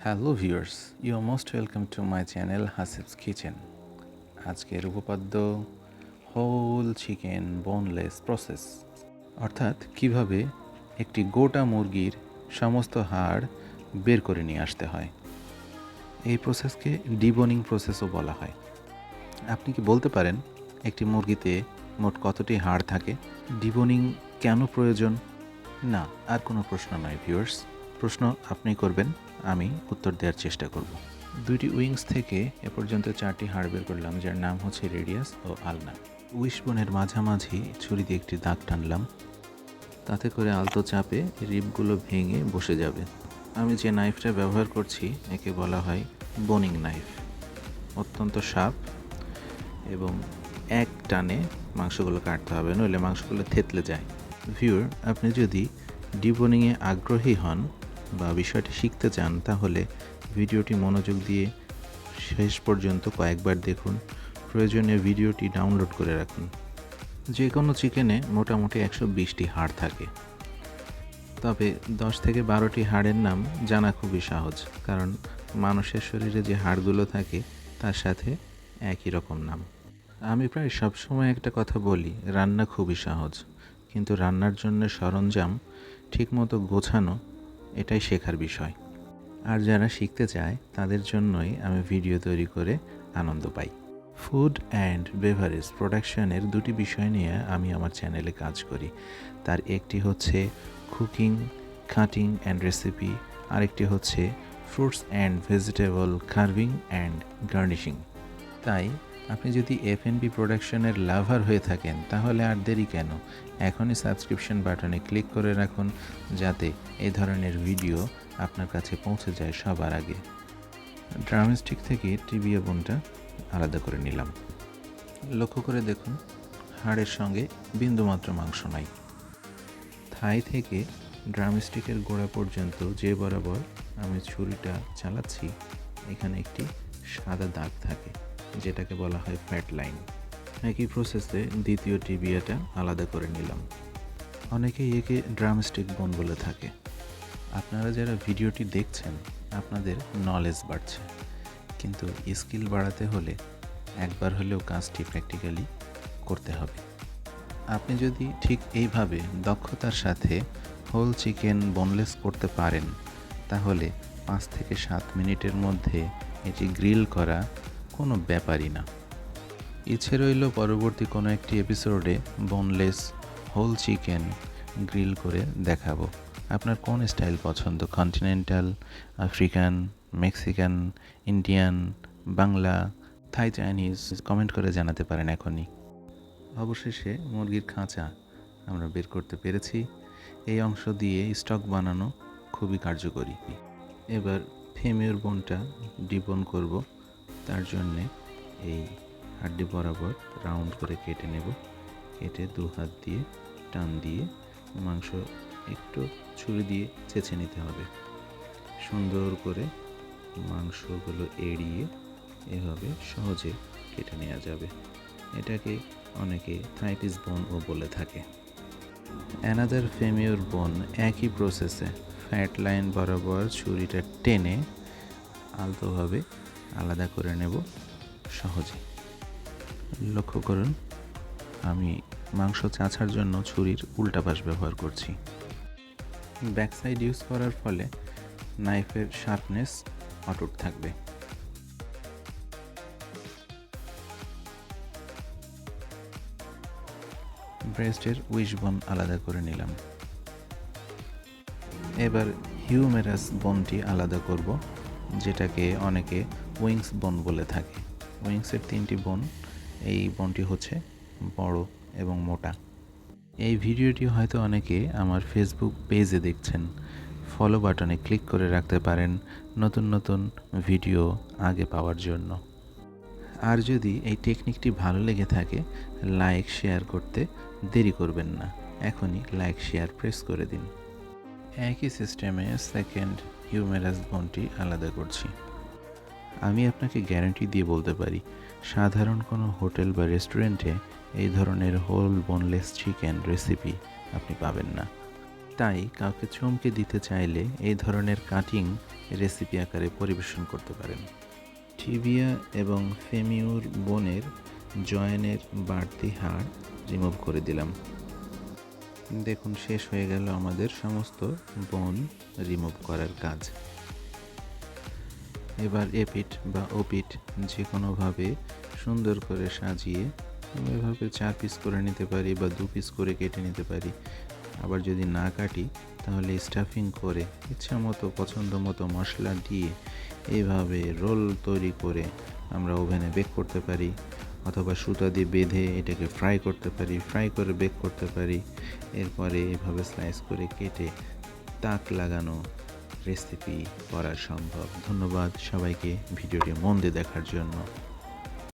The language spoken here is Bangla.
Hello viewers, you are most welcome to my channel Hasib's kitchen. আজকের উপপাদ্য হোল চিকেন বোনলেস প্রসেস, অর্থাৎ কিভাবে একটি গোটা মুরগির সমস্ত হাড় বের করে নিয়ে আসতে হয়। এই প্রসেসকে ডিবোনিং প্রসেসও বলা হয়। আপনি কি বলতে পারেন একটি মুরগিতে মোট কতটি হাড় থাকে? ডিবোনিং কেন প্রয়োজন? না, আর কোনো প্রশ্ন নয় ভিউয়ার্স। প্রশ্ন আপনি করবেন, আমি উত্তর দেওয়ার চেষ্টা করব। দুইটি উইংস থেকে এ পর্যন্ত 4টি হাড় বের করলাম, যার নাম হচ্ছে রেডিয়াস ও আলনা। উইশবোনের মাঝামাঝি ছুরি দিয়ে একটি দাগ টানলাম, তাতে করে আলতো চাপে রিবগুলো ভেঙে বসে যাবে। আমি যে নাইফটা ব্যবহার করছি একে বলা হয় বোনিং নাইফ। অত্যন্ত শার্প এবং এক টানে মাংসগুলো কাটতে হবে, নইলে মাংসগুলো থেতলে যায়। ভিউয়ার, আপনি যদি ডিবোনিংয়ে আগ্রহী হন বা বিষয়টি শিখতে চান, তাহলে ভিডিওটি মনোযোগ দিয়ে শেষ পর্যন্ত কয়েকবার দেখুন। প্রয়োজনে ভিডিওটি ডাউনলোড করে রাখুন। যে কোনো চিকেনে মোটামুটি 120টি হাড় থাকে, তবে 10 থেকে 12টি হাড়ের নাম জানা খুবই সহজ, কারণ মানুষের শরীরে যে হাড়গুলো থাকে তার সাথে একই রকম নাম। আমি প্রায় সবসময় একটা কথা বলি, রান্না খুবই সহজ, কিন্তু রান্নার জন্য সরঞ্জাম ঠিকমতো গোছানো এটাই শেখার বিষয়। আর যারা শিখতে চায় তাদের জন্যই আমি ভিডিও তৈরি করে আনন্দ পাই। ফুড অ্যান্ড বেভারেজ প্রোডাকশনের দুটি বিষয় নিয়ে আমি আমার চ্যানেলে কাজ করি। তার একটি হচ্ছে কুকিং, কাটিং অ্যান্ড রেসিপি, আরেকটি হচ্ছে fruits and vegetable carving and garnishing. তাই আপনি যদি F&B প্রোডাকশনের লাভার হয়ে থাকেন, তাহলে আর দেরি কেন, এখনই সাবস্ক্রিপশন বাটনে ক্লিক করে রাখুন, যাতে এই ধরনের ভিডিও আপনার কাছে পৌঁছে যায় সবার আগে। ড্রামস্টিক থেকে টিবিয়া বোনটা আলাদা করে নিলাম। লক্ষ্য করে দেখুন, হাড়ের সঙ্গে বিন্দুমাত্র মাংস নাই। থাই থেকে ড্রামস্টিকের গোড়া পর্যন্ত যে বরাবর আমি ছুরিটা চালাচ্ছি, এখানে একটি সাদা দাগ থাকে, যেটাকে বলা হয় ফ্যাট লাইন। একই প্রসেসে দ্বিতীয় টিবিয়াটা আলাদা করে নিলাম। অনেকেই একে ড্রামস্টিক বোন বলে থাকে। আপনারা যারা ভিডিওটি দেখছেন, আপনাদের নলেজ বাড়ছে, কিন্তু স্কিল বাড়াতে হলে একবার হলেও কাজটি প্র্যাকটিক্যালি করতে হবে। আপনি যদি ঠিক এইভাবে দক্ষতার সাথে হোল চিকেন বোনলেস করতে পারেন, তাহলে 5 থেকে 7 মিনিটের মধ্যে এটি গ্রিল করা কোনো ব্যাপারই না। ইচ্ছে রইল পরবর্তী কোনো একটি এপিসোডে বোনলেস হোল চিকেন গ্রিল করে দেখাবো। আপনার কোন স্টাইল পছন্দ? Continental, African, Mexican, Indian, Bangla, Thai, Chinese? Comment করে জানাতে পারেন এখনই। অবশেষে মুরগির খাঁচা আমরা বের করতে পেরেছি। এই অংশ দিয়ে স্টক বানানো খুবই কার্যকরী। এবার ফেমিওর বোনটা ডিবোন করব। তার জন্যে এই হাড্ডি বরাবর রাউন্ড করে কেটে নেব। কেটে 2 হাত দিয়ে টান দিয়ে মাংস একটু ছুরি দিয়ে চেঁচে নিতে হবে। সুন্দর করে মাংসগুলো এড়িয়ে এভাবে সহজে কেটে নেওয়া যাবে। এটাকে অনেকে থাই পিস বোনও বলে থাকে। অ্যানাদার ফেমিওর বোন একই প্রসেসে ফ্যাট লাইন বরাবর ছুরিটা টেনে আলতোভাবে আলাদা করে নেব সহজে। লক্ষ্য করুন, আমি মাংস চাঁচার জন্য ছুরির উল্টা পাশ ব্যবহার করছি। ব্যাক সাইড ইউজ করার ফলে নাইফের শার্পনেস অটুট থাকবে। ব্রেস্টের উইশবোন আলাদা করে নিলাম। এবার হিউমেরাস বোনটি আলাদা করব, যেটাকে অনেকে উইংস বোন বলে থাকে। উইংসের 3টি বোন, এই বোনটি হচ্ছে বড় এবং মোটা। এই ভিডিওটি হয়তো অনেকে আমার ফেসবুক পেজে দেখছেন। ফলো বাটনে ক্লিক করে রাখতে পারেন নতুন নতুন ভিডিও আগে পাওয়ার জন্য। আর যদি এই টেকনিকটি ভালো লেগে থাকে, লাইক শেয়ার করতে দেরি করবেন না, এখনই লাইক শেয়ার প্রেস করে দিন। একই সিস্টেমে সেকেন্ড হিউমেরাস বোনটি আলাদা করছি। আমি আপনাকে গ্যারান্টি দিয়ে বলতে পারি, সাধারণ কোনো হোটেল বা রেস্টুরেন্টে এই ধরনের হোল বোনলেস চিকেন রেসিপি আপনি পাবেন না। তাই কাউকে চমকে দিতে চাইলে এই ধরনের কাটিং রেসিপি আকারে পরিবেশন করতে পারেন। টিবিয়া এবং ফেমিউর বোনের জয়েনের বাড়তি হাড় রিমুভ করে দিলাম। দেখুন, শেষ হয়ে গেল আমাদের সমস্ত বোন রিমুভ করার কাজ। এবার এপিঠ বা ওপিঠ যে কোনোভাবে সুন্দর করে সাজিয়ে এভাবে 4 পিস করে নিতে পারি বা 2 পিস করে কেটে নিতে পারি। আবার যদি না কাটি তাহলে স্টাফিং করে ইচ্ছা মতো পছন্দ মতো মশলা দিয়ে এইভাবে রোল তৈরি করে আমরা ওভেনে বেক করতে পারি, অথবা সুতা দিয়ে বেঁধে এটাকে ফ্রাই করতে পারি, ফ্রাই করে বেক করতে পারি। এরপরে এভাবে স্লাইস করে কেটে তাক লাগানো রেসিপি করা সম্ভব। ধন্যবাদ সবাইকে ভিডিওটি মন দিয়ে দেখার জন্য।